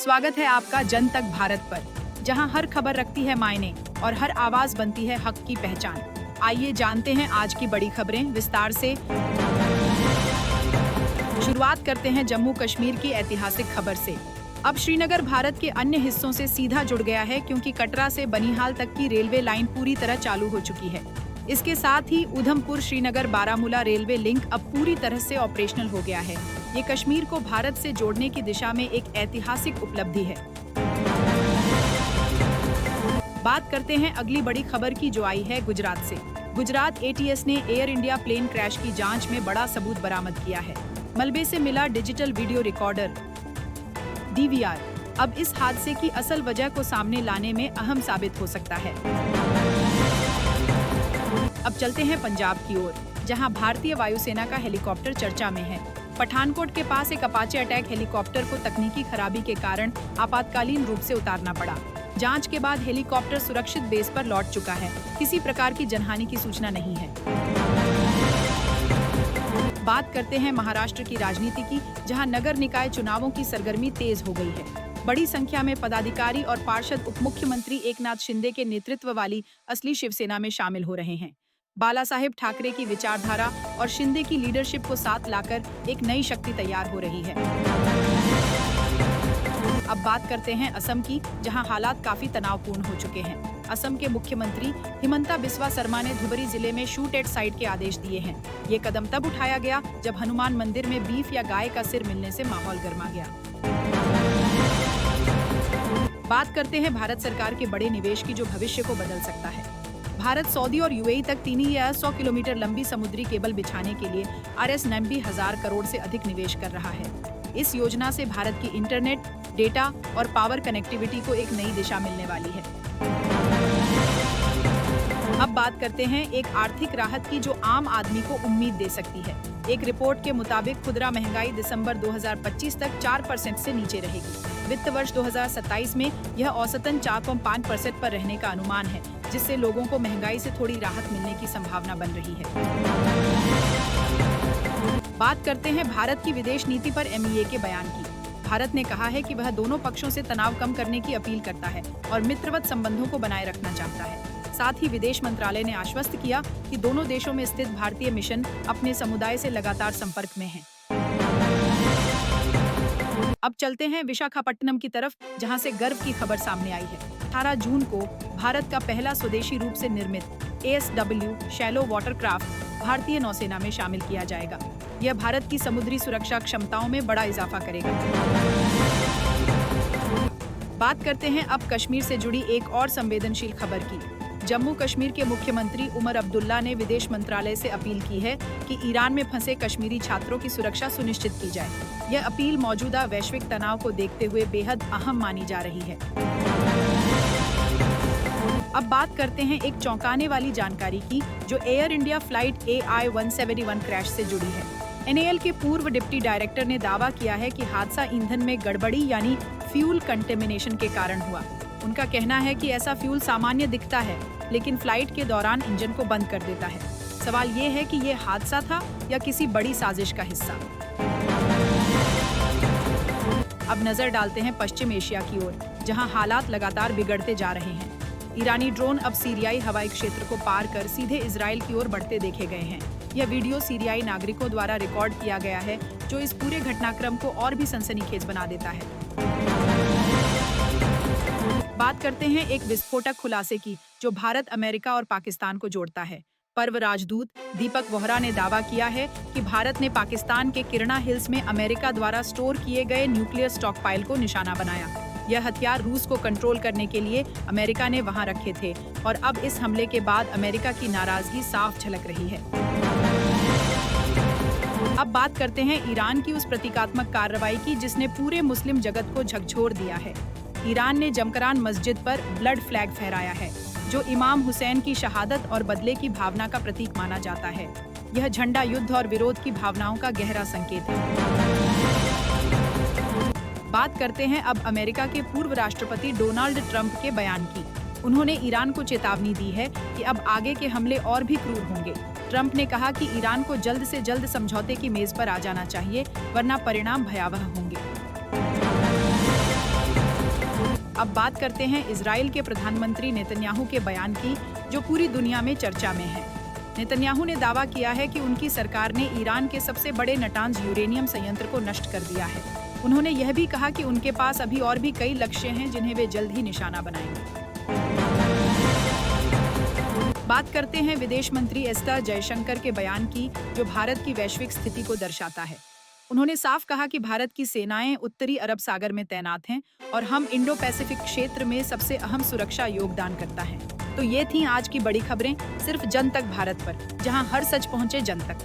स्वागत है आपका जन तक भारत पर, जहां हर खबर रखती है मायने और हर आवाज बनती है हक की पहचान। आइए जानते हैं आज की बड़ी खबरें विस्तार से। शुरुआत करते हैं जम्मू कश्मीर की ऐतिहासिक खबर से। अब श्रीनगर भारत के अन्य हिस्सों से सीधा जुड़ गया है, क्योंकि कटरा से बनिहाल तक की रेलवे लाइन पूरी तरह चालू हो चुकी है। इसके साथ ही उधमपुर श्रीनगर बारामूला रेलवे लिंक अब पूरी तरह से ऑपरेशनल हो गया है। ये कश्मीर को भारत से जोड़ने की दिशा में एक ऐतिहासिक उपलब्धि है। बात करते हैं अगली बड़ी खबर की, जो आई है गुजरात से। गुजरात एटीएस ने एयर इंडिया प्लेन क्रैश की जांच में बड़ा सबूत बरामद किया है। मलबे से मिला डिजिटल वीडियो रिकॉर्डर DVR अब इस हादसे की असल वजह को सामने लाने में अहम साबित हो सकता है। अब चलते हैं पंजाब की ओर, जहां भारतीय वायुसेना का हेलीकॉप्टर चर्चा में है। पठानकोट के पास एक अपाचे अटैक हेलीकॉप्टर को तकनीकी खराबी के कारण आपातकालीन रूप से उतारना पड़ा। जांच के बाद हेलीकॉप्टर सुरक्षित बेस पर लौट चुका है। किसी प्रकार की जनहानि की सूचना नहीं है। बात करते हैं महाराष्ट्र की राजनीति की, जहां नगर निकाय चुनावों की सरगर्मी तेज हो गई है। बड़ी संख्या में पदाधिकारी और पार्षद उप मुख्यमंत्री एकनाथ शिंदे के नेतृत्व वाली असली शिवसेना में शामिल हो रहे हैं। बाला साहेब ठाकरे की विचारधारा और शिंदे की लीडरशिप को साथ लाकर एक नई शक्ति तैयार हो रही है। अब बात करते हैं असम की, जहां हालात काफी तनावपूर्ण हो चुके हैं। असम के मुख्यमंत्री हिमंता बिस्वा शर्मा ने धुबरी जिले में शूट एट साइट के आदेश दिए हैं। ये कदम तब उठाया गया जब हनुमान मंदिर में बीफ या गाय का सिर मिलने से माहौल गर्मा गया। बात करते हैं भारत सरकार के बड़े निवेश की, जो भविष्य को बदल सकता है। भारत सऊदी और UAE तक 100 किलोमीटर लंबी समुद्री केबल बिछाने के लिए Rs 90,000 करोड़ से अधिक निवेश कर रहा है। इस योजना से भारत की इंटरनेट, डेटा और पावर कनेक्टिविटी को एक नई दिशा मिलने वाली है। अब बात करते हैं एक आर्थिक राहत की, जो आम आदमी को उम्मीद दे सकती है। एक रिपोर्ट के मुताबिक खुदरा महंगाई दिसंबर 2025 तक 4% से नीचे रहेगी। वित्त वर्ष 2027 में यह औसतन 4.5% पर रहने का अनुमान है, जिससे लोगों को महंगाई से थोड़ी राहत मिलने की संभावना बन रही है। बात करते हैं भारत की विदेश नीति पर MEA के बयान की। भारत ने कहा है कि वह दोनों पक्षों से तनाव कम करने की अपील करता है और मित्रवत संबंधों को बनाए रखना चाहता है। साथ ही विदेश मंत्रालय ने आश्वस्त किया कि दोनों देशों में स्थित भारतीय मिशन अपने समुदाय से लगातार संपर्क में हैं। अब चलते हैं विशाखापट्टनम की तरफ, जहां से गर्व की खबर सामने आई है। 18 जून को भारत का पहला स्वदेशी रूप से निर्मित ASW शैलो वाटरक्राफ्ट भारतीय नौसेना में शामिल किया जाएगा। यह भारत की समुद्री सुरक्षा क्षमताओं में बड़ा इजाफा करेगा। बात करते हैं अब कश्मीर से जुड़ी एक और संवेदनशील खबर की। जम्मू कश्मीर के मुख्यमंत्री उमर अब्दुल्ला ने विदेश मंत्रालय से अपील की है कि ईरान में फंसे कश्मीरी छात्रों की सुरक्षा सुनिश्चित की जाए। यह अपील मौजूदा वैश्विक तनाव को देखते हुए बेहद अहम मानी जा रही है। अब बात करते हैं एक चौंकाने वाली जानकारी की, जो air India flight AI-171 crash से जुड़ी है। NAL के पूर्व डिप्टी डायरेक्टर ने दावा किया है कि हादसा ईंधन में गड़बड़ी यानी फ्यूल कंटेमिनेशन के कारण हुआ। उनका कहना है कि ऐसा फ्यूल सामान्य दिखता है, लेकिन फ्लाइट के दौरान इंजन को बंद कर देता है। सवाल ये है कि ये हादसा था या किसी बड़ी साजिश का हिस्सा। अब नजर डालते हैं पश्चिम एशिया की ओर, जहां हालात लगातार बिगड़ते जा रहे हैं। ईरानी ड्रोन अब सीरियाई हवाई क्षेत्र को पार कर सीधे इजराइल की ओर बढ़ते देखे गए हैं। यह वीडियो सीरियाई नागरिकों द्वारा रिकॉर्ड किया गया है, जो इस पूरे घटनाक्रम को और भी सनसनीखेज बना देता है। बात करते हैं एक विस्फोटक खुलासे की, जो भारत, अमेरिका और पाकिस्तान को जोड़ता है। पर्व राजदूत दीपक वोहरा ने दावा किया है कि भारत ने पाकिस्तान के किरणा हिल्स में अमेरिका द्वारा स्टोर किए गए न्यूक्लियर स्टॉकपाइल को निशाना बनाया। यह हथियार रूस को कंट्रोल करने के लिए अमेरिका ने वहां रखे थे, और अब इस हमले के बाद अमेरिका की नाराजगी साफ झलक रही है। अब बात करते हैं ईरान की उस प्रतीकात्मक कार्रवाई की, जिसने पूरे मुस्लिम जगत को झकझोर दिया है। ईरान ने जमकरान मस्जिद पर ब्लड फ्लैग फहराया है, जो इमाम हुसैन की शहादत और बदले की भावना का प्रतीक माना जाता है। यह झंडा युद्ध और विरोध की भावनाओं का गहरा संकेत है। बात करते हैं अब अमेरिका के पूर्व राष्ट्रपति डोनाल्ड ट्रंप के बयान की। उन्होंने ईरान को चेतावनी दी है कि अब आगे के हमले और भी क्रूर होंगे। ट्रंप ने कहा कि ईरान को जल्द से जल्द समझौते की मेज पर आ जाना चाहिए, वरना परिणाम भयावह होंगे। अब बात करते हैं इजराइल के प्रधानमंत्री नेतन्याहू के बयान की, जो पूरी दुनिया में चर्चा में है। नेतन्याहू ने दावा किया है कि उनकी सरकार ने ईरान के सबसे बड़े नाटांज यूरेनियम संयंत्र को नष्ट कर दिया है। उन्होंने यह भी कहा कि उनके पास अभी और भी कई लक्ष्य हैं जिन्हें वे जल्द ही निशाना बनाएंगे। बात करते हैं विदेश मंत्री एस जयशंकर के बयान की, जो भारत की वैश्विक स्थिति को दर्शाता है। उन्होंने साफ कहा कि भारत की सेनाएं उत्तरी अरब सागर में तैनात हैं और हम इंडो पैसिफिक क्षेत्र में सबसे अहम सुरक्षा योगदान करता है। तो ये थी आज की बड़ी खबरें, सिर्फ जन तक भारत पर, जहां हर सच पहुंचे जन तक।